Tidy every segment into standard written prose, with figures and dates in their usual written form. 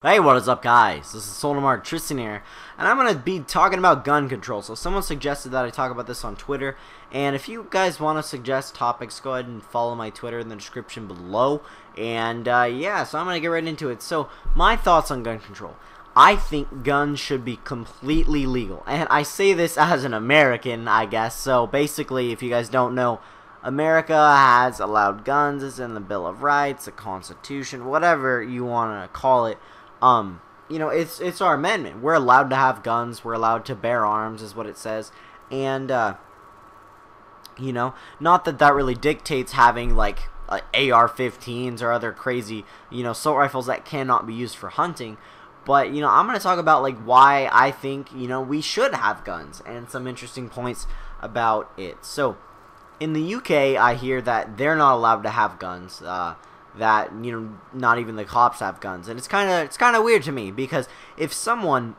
Hey, what is up, guys? This is Solanum-Heart, Tristan here, and I'm going to be talking about gun control. So someone suggested that I talk about this on Twitter, and if you guys want to suggest topics, go ahead and follow my Twitter in the description below. And yeah, so I'm going to get right into it. So my thoughts on gun control. I think guns should be completely legal, and I say this as an American, I guess. So basically, if you guys don't know, America has allowed guns. It's in the Bill of Rights, the Constitution, whatever you want to call it. You know, it's our amendment. We're allowed to have guns. We're allowed to bear arms, is what it says. And, you know, not that that really dictates having, like, AR-15s or other crazy, you know, assault rifles that cannot be used for hunting. But, you know, I'm going to talk about, like, why I think, you know, we should have guns and some interesting points about it. So, in the UK, I hear that they're not allowed to have guns, that, you know, not even the cops have guns. And it's kind of weird to me, because if someone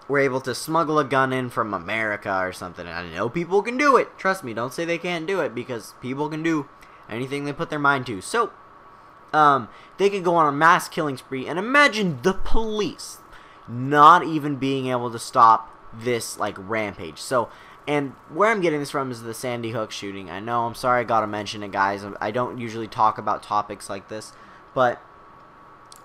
were able to smuggle a gun in from America or something, and I know people can do it, trust me, don't say they can't do it, because people can do anything they put their mind to. So, they could go on a mass killing spree, and imagine the police not even being able to stop this, like, rampage. So, and where I'm getting this from is the Sandy Hook shooting. I know, I'm sorry I gotta mention it, guys. I don't usually talk about topics like this, but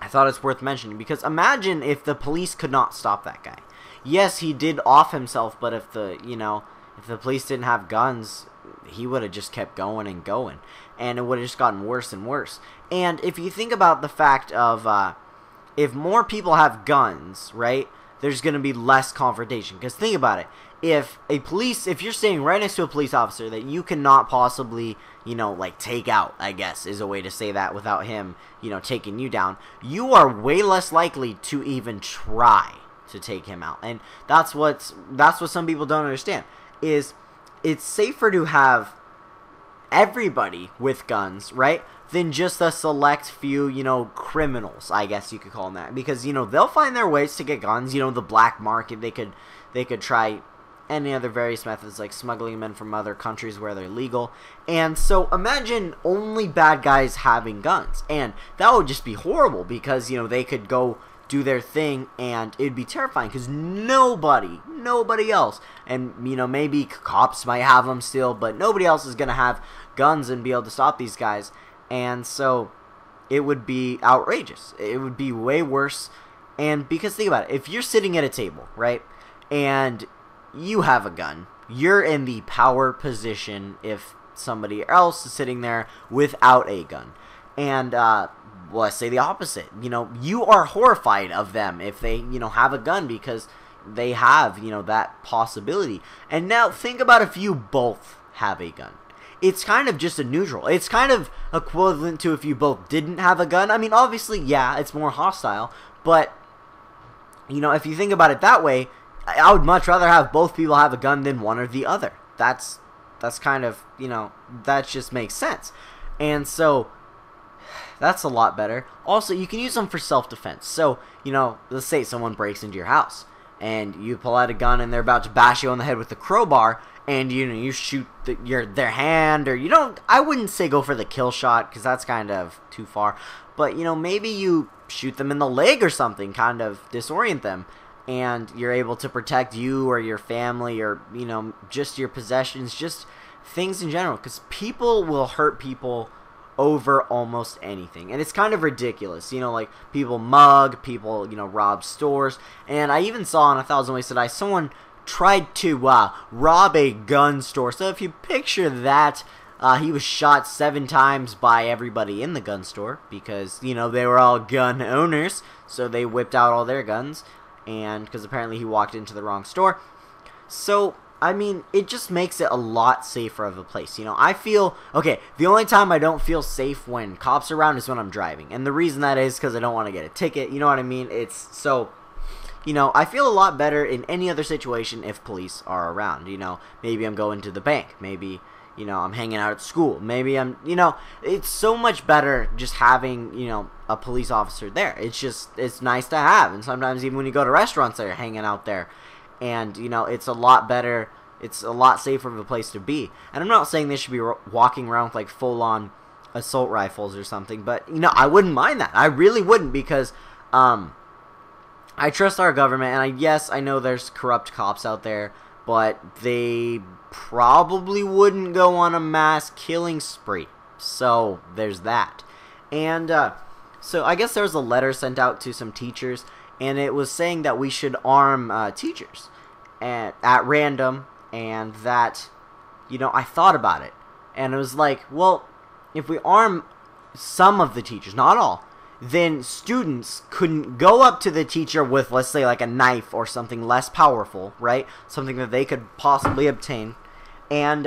I thought it's worth mentioning, because imagine if the police could not stop that guy. Yes, he did off himself, but if the, you know, if the police didn't have guns, he would have just kept going and going, and it would have just gotten worse and worse. And if you think about the fact of, if more people have guns, right, there's going to be less confrontation. Because think about it. If you're standing right next to a police officer that you cannot possibly, you know, like, take out, I guess, is a way to say that without him, you know, taking you down, you are way less likely to even try to take him out. And that's what some people don't understand, is it's safer to have everybody with guns, right, than just a select few, you know, criminals, I guess you could call them that. Because, you know, they'll find their ways to get guns. You know, the black market, they could try any other various methods, like smuggling them in from other countries where they're legal. And so imagine only bad guys having guns, and that would just be horrible, because, you know, they could go do their thing and it'd be terrifying, because nobody else, and, you know, maybe cops might have them still, but nobody else is gonna have guns and be able to stop these guys. And so it would be outrageous. It would be way worse. And because think about it, if you're sitting at a table, right, and you have a gun, you're in the power position if somebody else is sitting there without a gun. And well, let's say the opposite. You know, you are horrified of them if they, you know, have a gun, because they have, you know, that possibility. And now think about if you both have a gun. It's kind of just a neutral. It's kind of equivalent to if you both didn't have a gun. I mean, obviously, yeah, it's more hostile, but, you know, if you think about it that way, I would much rather have both people have a gun than one or the other. That's kind of, you know, that just makes sense. And so that's a lot better. Also, you can use them for self-defense. So, you know, let's say someone breaks into your house and you pull out a gun and they're about to bash you on the head with a crowbar, and, you know, you shoot their hand, or you don't, I wouldn't say go for the kill shot, because that's kind of too far, but, you know, maybe you shoot them in the leg or something, kind of disorient them, and you're able to protect you or your family, or, you know, just your possessions, just things in general, because people will hurt people over almost anything. And it's kind of ridiculous, you know, like, people mug, people, you know, rob stores. And I even saw on 1,000 Ways to Die, someone tried to rob a gun store. So if you picture that, he was shot 7 times by everybody in the gun store, because, you know, they were all gun owners, so they whipped out all their guns, and because apparently he walked into the wrong store. So, I mean, it just makes it a lot safer of a place. You know, I feel, okay, the only time I don't feel safe when cops are around is when I'm driving, and the reason that is because I don't want to get a ticket, you know what I mean? It's, so, you know, I feel a lot better in any other situation if police are around. You know, maybe I'm going to the bank, maybe, you know, I'm hanging out at school, maybe I'm, you know, it's so much better just having, you know, a police officer there. It's just, it's nice to have. And sometimes even when you go to restaurants, they're hanging out there. And, you know, it's a lot better, it's a lot safer of a place to be. And I'm not saying they should be walking around with, like, full-on assault rifles or something, but, you know, I wouldn't mind that. I really wouldn't, because, I trust our government, and yes, I know there's corrupt cops out there, but they probably wouldn't go on a mass killing spree. So there's that. And so I guess there was a letter sent out to some teachers, and it was saying that we should arm teachers at random, and that, you know, I thought about it, and it was like, well, if we arm some of the teachers, not all, then students couldn't go up to the teacher with, let's say, like a knife or something less powerful, right? Something that they could possibly obtain, and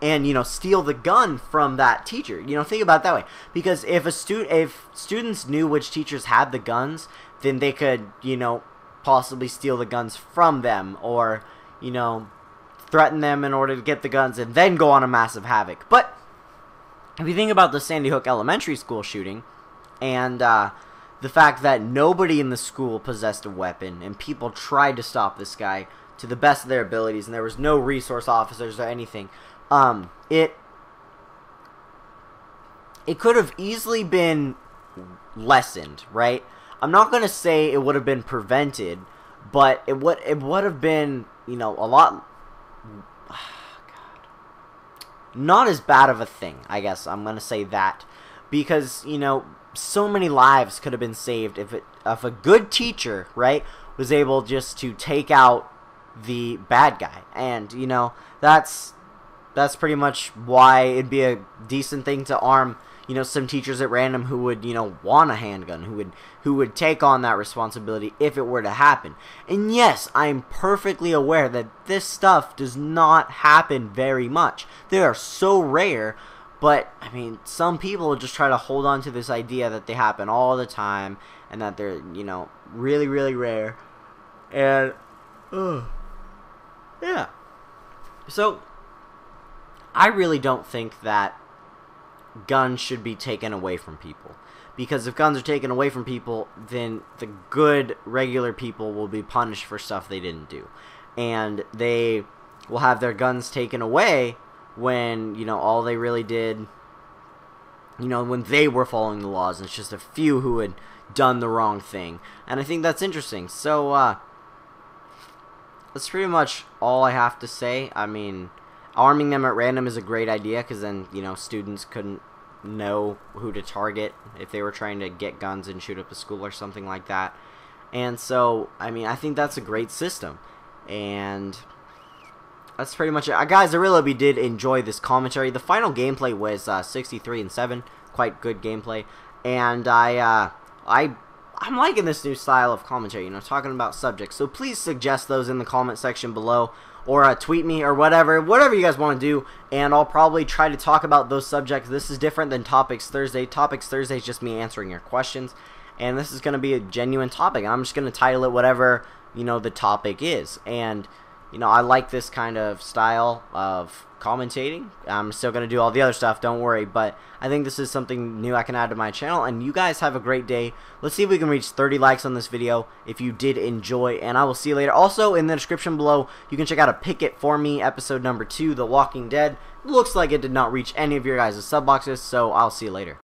you know, steal the gun from that teacher. You know, think about it that way. Because if students knew which teachers had the guns, then they could, you know, possibly steal the guns from them, or, you know, threaten them in order to get the guns and then go on a massive havoc. But if you think about the Sandy Hook Elementary School shooting, and the fact that nobody in the school possessed a weapon, and people tried to stop this guy to the best of their abilities, and there was no resource officers or anything, it could have easily been lessened, right? I'm not going to say it would have been prevented, but it would have been, you know, a lot... not as bad of a thing, I guess I'm gonna say that, because, you know, so many lives could have been saved if a good teacher, right, was able just to take out the bad guy. And, you know, that's pretty much why it'd be a decent thing to arm, you know, some teachers at random who would, you know, want a handgun, who would take on that responsibility if it were to happen. And yes, I'm perfectly aware that this stuff does not happen very much. They are so rare, but, I mean, some people just try to hold on to this idea that they happen all the time, and that they're, you know, really, really rare. And, yeah. So, I really don't think that guns should be taken away from people, because if guns are taken away from people, then the good regular people will be punished for stuff they didn't do, and they will have their guns taken away when, you know, all they really did, you know, when they were following the laws, and it's just a few who had done the wrong thing. And I think that's interesting. So that's pretty much all I have to say. I mean, arming them at random is a great idea, because then, you know, students couldn't know who to target if they were trying to get guns and shoot up a school or something like that. And so, I mean, I think that's a great system. And that's pretty much it. Guys, I really did enjoy this commentary. The final gameplay was 63-7. Quite good gameplay. And I'm liking this new style of commentary, you know, talking about subjects. So please suggest those in the comment section below, or tweet me, or whatever you guys want to do, and I'll probably try to talk about those subjects. This is different than Topics Thursday. Topics Thursday is just me answering your questions, and this is going to be a genuine topic, and I'm just going to title it whatever, you know, the topic is. And, you know, I like this kind of style of commentating. I'm still going to do all the other stuff, don't worry, but I think this is something new I can add to my channel. And you guys have a great day. Let's see if we can reach 30 likes on this video if you did enjoy, and I will see you later. Also, in the description below, you can check out a Pick It For Me episode number 2, The Walking Dead. Looks like it did not reach any of your guys' sub boxes, so I'll see you later.